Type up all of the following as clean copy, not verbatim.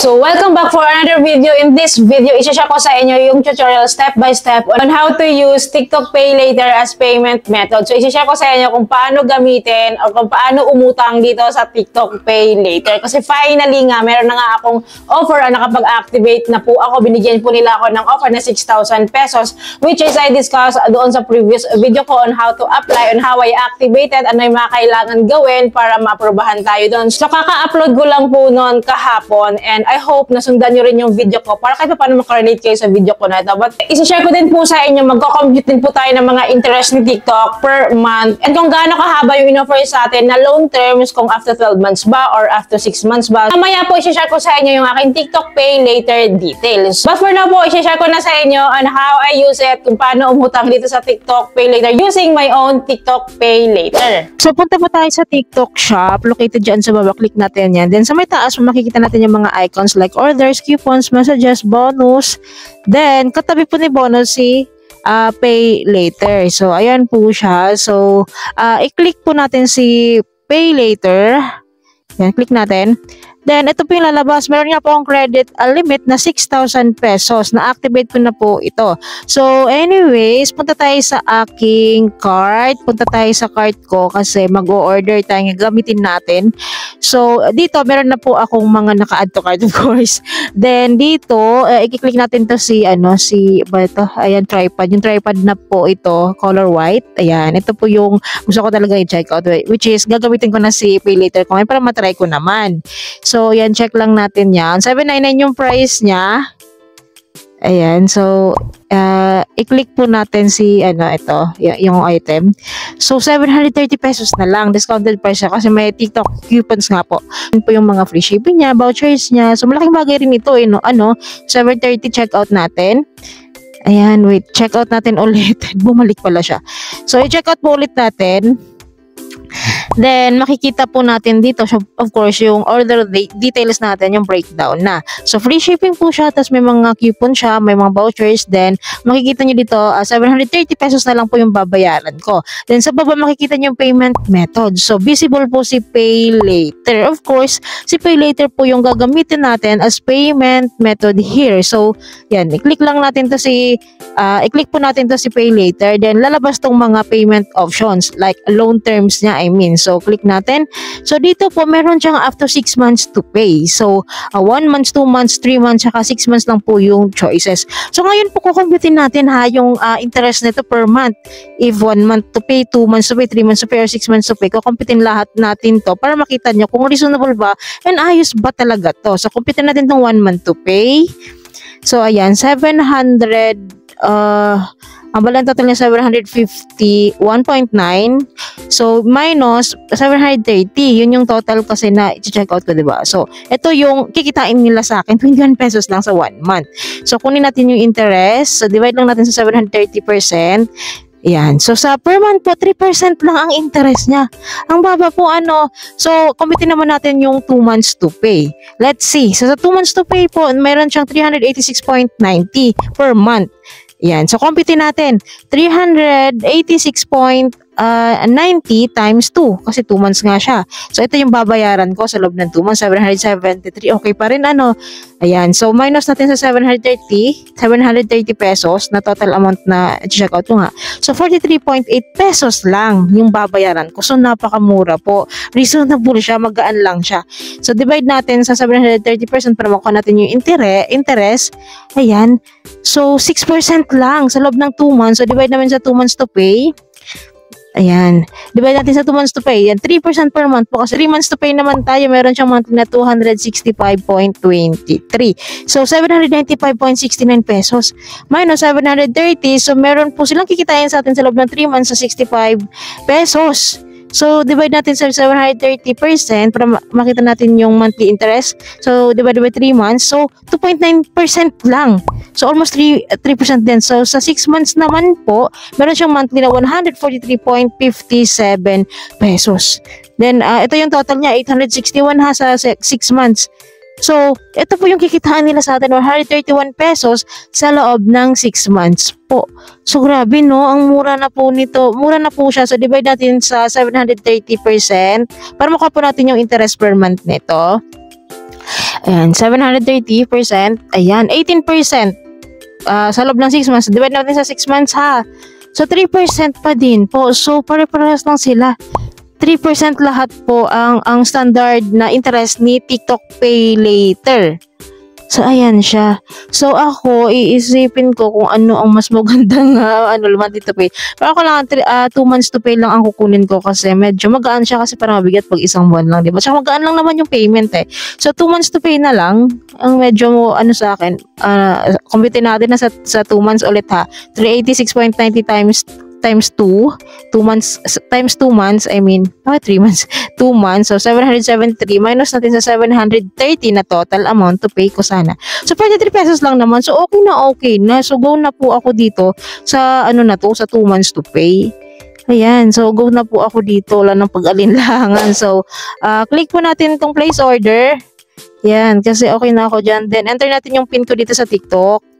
So, welcome back for another video. In this video, isa-share ko sa inyo yung tutorial step by step on how to use TikTok Pay Later as payment method. So, isa-share ko sa inyo kung paano gamitin o kung paano umutang dito sa TikTok Pay Later. Kasi finally nga, meron na nga akong offer na nakapag-activate na po ako. Binigyan po nila ako ng offer na 6,000 pesos, which is I discussed doon sa previous video ko on how to apply, on how I activated, ano yung mga kailangan gawin para ma-aprobahan tayo doon. So, kaka-upload ko lang po noon kahapon, and I hope nasundan nyo rin yung video ko para kahit paano makarelate kayo sa video ko na ito. But isa-share ko din po sa inyo, magko-compute din po tayo ng mga interest ni TikTok per month and kung gaano kahaba yung in-offer sa atin na loan terms, kung after 12 months ba or after 6 months ba. Mamaya po isa-share ko sa inyo yung aking TikTok Pay Later details. But for now po, isa-share ko na sa inyo on how I use it, kung paano umutang dito sa TikTok Pay Later using my own TikTok Pay Later. So punta po tayo sa TikTok shop, located dyan sa baba, click natin yan. Then sa may taas, makikita natin yung mga icons like orders, coupons, messages, bonus. Then, katabi po ni bonus si Pay Later. So, ayan po siya. So, i-click po natin si Pay Later. Yan, click natin. Then, ito po yung lalabas. Meron nga po akong credit limit na 6,000 pesos. Na-activate ko na po ito. So, anyways, punta tayo sa aking cart. Punta tayo sa cart ko kasi mag-o-order tayo. Gamitin natin. So, dito, meron na po akong mga naka-add to cart, of course. Then, dito, i-click natin to si, ba ito? Ayan, tripod. Yung tripod na po ito, color white. Ayan, ito po yung gusto ko talaga i-check out. Which is, gagamitin ko na si Pay Later ko para matry ko naman. So, yan, check lang natin yan. 799 yung price niya. Ayan, so, i-click po natin si, ito, yung item. So, 730 pesos na lang. Discounted price siya kasi may TikTok coupons nga po. Yan po yung mga free shipping niya, vouchers niya. So, malaking bagay rin ito, 730 check out natin. Ayan, wait, check out natin ulit. Bumalik pala siya. So, i-check out po ulit natin. Then, makikita po natin dito, so, of course, yung order details natin, yung breakdown na. So, free shipping po siya, tapos may mga coupon siya, may mga vouchers. Then, makikita nyo dito, 730 pesos na lang po yung babayaran ko. Then, sa baba, makikita nyo yung payment method. So, visible po si Pay Later. Of course, si Pay Later po yung gagamitin natin as payment method here. So, yan, i-click lang natin to si, i-click po natin to si Pay Later. Then, lalabas tong mga payment options, like loan terms niya, I mean. So, click natin. So, dito po, meron siyang after 6 months to pay. So, 1 month, 2 months, 3 months, saka 6 months lang po yung choices. So, ngayon po, kukumputin natin yung interest nito per month. If 1 month to pay, 2 months to pay, 3 months to pay, or 6 months to pay, kukumputin lahat natin to para makita nyo kung reasonable ba and ayos ba talaga to. So, kumputin natin tong 1 month to pay. So, ayan, 700, ang balang total niya 751.9. So, minus 730. Yun yung total kasi na i-check out ko, diba? So, ito yung kikitain nila sa akin. 21 pesos lang sa 1 month. So, kunin natin yung interest. So, divide lang natin sa 730%. Yan. So, sa per month po, 3% lang ang interest niya. Ang baba po, So, kumpitin naman natin yung 2 months to pay. Let's see. So, sa 2 months to pay po, meron siyang 386.90 per month. Yan. So, computin natin. 386.90 times 2. Kasi 2 months nga siya. So, ito yung babayaran ko sa loob ng 2 months. 773. Okay pa rin, Ayan. So, minus natin sa 730 pesos na total amount na check out ko nga. So, 43.8 pesos lang yung babayaran ko. So, napakamura po. Reasonable siya. Magaan lang siya. So, divide natin sa 730% para makuha natin yung interest. Ayan. So, 6% lang sa loob ng 2 months. So, divide naman sa 2 months to pay. Ayan. Divide natin sa 2 months to pay. Yan, 3% per month po. Kasi 3 months to pay naman tayo. Meron siyang monthly na 265.23. So, 795.69 pesos. Minus 730. So, meron po silang kikitain sa atin sa loob ng 3 months sa 65 pesos. So, divide natin sa 730% para makita natin yung monthly interest. So, divide by 3 months. So, 2.9% lang. So, almost 3% din. So, sa 6 months naman po, meron siyang monthly na 143.57 pesos. Then, ito yung total niya, 861 sa 6 months. So, ito po yung kikitaan nila sa atin, 131 pesos sa loob ng 6 months po. So, grabe, no? Ang mura na po nito. Mura na po siya. So, divide natin sa 730% para makuha po natin yung interest per month nito. Ayan, 730%. Ayan, 18%. Sa loob ng 6 months. Divide natin sa 6 months ha. So, 3% pa din po. So, pare-parehas lang sila. 3% lahat po ang standard na interest ni TikTok Pay Later. So, ayan siya. So, ako, iisipin ko kung ano ang mas magandang monthly to pay. Pero ako lang, 2 months to pay lang ang kukunin ko kasi medyo magaan siya kasi parang mabigat pag isang buwan lang, diba? Tsaka magaan lang naman yung payment eh. So, 2 months to pay na lang. Ang medyo, sa akin, compute natin na sa 2 months ulit ha. 386.90 times 2 months, times 2 months, 3 months, 2 months, so 773 minus natin sa 730 na total amount to pay ko sana. So, 43 pesos lang naman, so okay na, so go na po ako dito sa, sa 2 months to pay. Ayan, so go na po ako dito, wala nang pag-alinlangan. So, click po natin itong place order. Yan, kasi okay na ako dyan. Then, enter natin yung pin ko dito sa TikTok.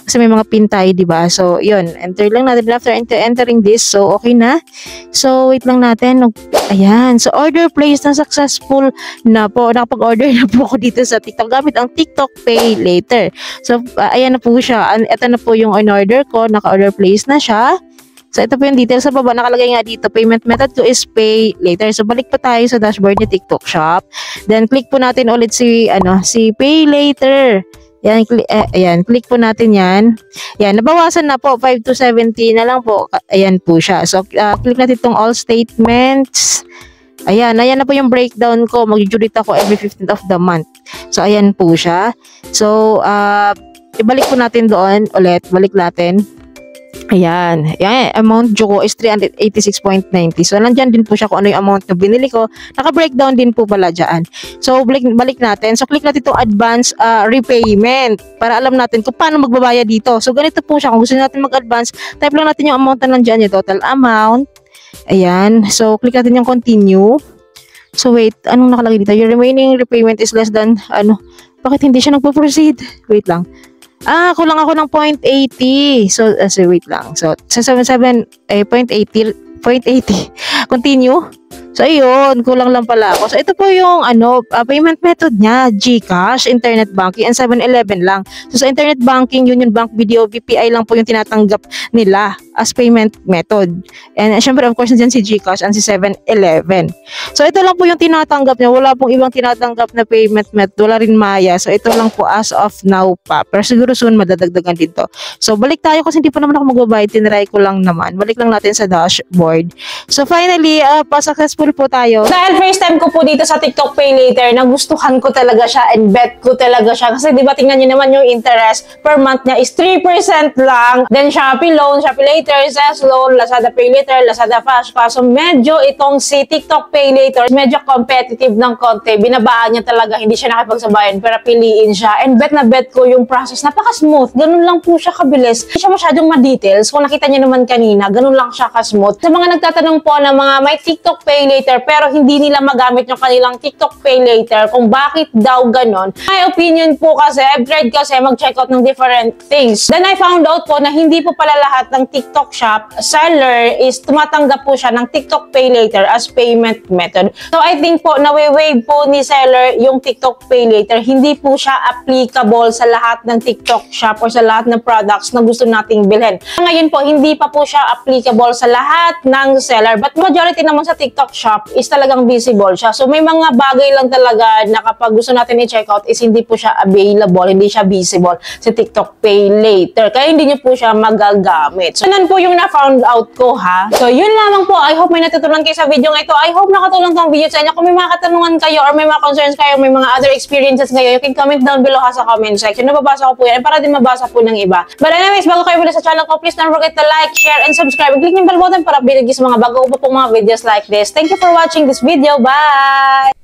Kasi may mga pin tayo, diba? So, yun. Enter lang natin. After entering this, so, okay na. So, wait lang natin. Ayan. So, order placed na successful na po. Nakapag-order na po ako dito sa TikTok gamit ang TikTok Pay Later. So, ayan na po siya. Ito na po yung on-order ko. Naka-order placed na siya. So, ito po yung details sa baba. Nakalagay nga dito, payment method ko is pay later. So, balik po tayo sa dashboard ni TikTok Shop. Then, click po natin ulit si pay later. Yan, click po natin yan. Yan, nabawasan na po, 5 to 70 na lang po. Ayan po siya. So, click natin itong all statements. Ayan na po yung breakdown ko. Mag-judit ako every 15th of the month. So, ayan po siya. So, ibalik po natin doon ulit. Balik natin. Ayan, amount due ko is 386.90. So, nandyan din po siya kung ano yung amount na binili ko. Naka-breakdown din po pala dyan. So, balik natin. So, click natin itong advance repayment para alam natin kung paano magbabayad dito. So, ganito po siya. Kung gusto natin mag-advance, type lang natin yung amount na nandyan, yung total amount. Ayan. So, click natin yung continue. So, wait. Anong nakalagay dito? Your remaining repayment is less than, bakit hindi siya nagpo-proceed? Wait lang. Kulang ako ng 0.80. So, wait lang. So, sa 0.80. Continue. So, ayun. Kulang lang pala ako. So, ito po yung, payment method niya. GCash, Internet Banking, and 7-Eleven lang. So, sa Internet Banking, Union Bank Video, BPI lang po yung tinatanggap nila as payment method. And, syempre, of course, nandiyan si GCash and si 7-Eleven. So, ito lang po yung tinatanggap niya. Wala pong ibang tinatanggap na payment method. Wala rin Maya. So, ito lang po as of now pa. Pero siguro soon, madadagdagan dito. So, balik tayo kasi hindi pa naman ako magbabayad. Tinry ko lang naman. Balik lang natin sa dashboard. So, finally, pa-successful po tayo. Dahil first time ko po dito sa TikTok Pay Later, nagustuhan ko talaga siya and bet ko talaga siya. Kasi diba tingnan nyo naman yung interest per month niya is 3% lang. Then Shopee Loan, Shopee Later, Zest Loan, Lazada Pay Later, Lazada Fast Pass. So medyo itong si TikTok Pay Later, medyo competitive ng konti. Binabaan niya talaga, hindi siya nakipagsabayan pero piliin siya. And bet na bet ko yung process, napaka-smooth. Ganun lang po siya kabilis. Hindi siya masyadong ma-details. Kung nakita niyo naman kanina, ganun lang siya ka-smooth. Sa mga nagtatanong po na mga may TikTok Pay Later pero hindi nila magamit yung kanilang TikTok Pay Later kung bakit daw ganon. My opinion po kasi, I've tried kasi mag-check out ng different things. Then I found out po na hindi po pala lahat ng TikTok shop seller is tumatanggap po siya ng TikTok Pay Later as payment method. So I think po nawe-waive po ni seller yung TikTok Pay Later. Hindi po siya applicable sa lahat ng TikTok shop or sa lahat ng products na gusto nating bilhin. Ngayon po, hindi pa po siya applicable sa lahat ng seller. But majority naman sa TikTok shop is talagang visible siya. So, may mga bagay lang talaga na kapag gusto natin i-check out is hindi po siya available, hindi siya visible sa TikTok Pay Later. Kaya hindi niyo po siya magagamit. So, yan po yung na-found out ko, ha? So, yun lamang po. I hope may natutunan kayo sa video ito. I hope nakatulong tong video sa inyo. Kung may mga katanungan kayo or may mga concerns kayo, may mga other experiences kayo, you can comment down below ha sa comment section. Nababasa ko po yan para din mabasa po ng iba. But anyways, bago kayo mula sa channel ko, please don't forget to like, share, and subscribe. Click yung bell button para updated sa mga bago pa pong mga videos like this. Thank you for watching this video. Bye!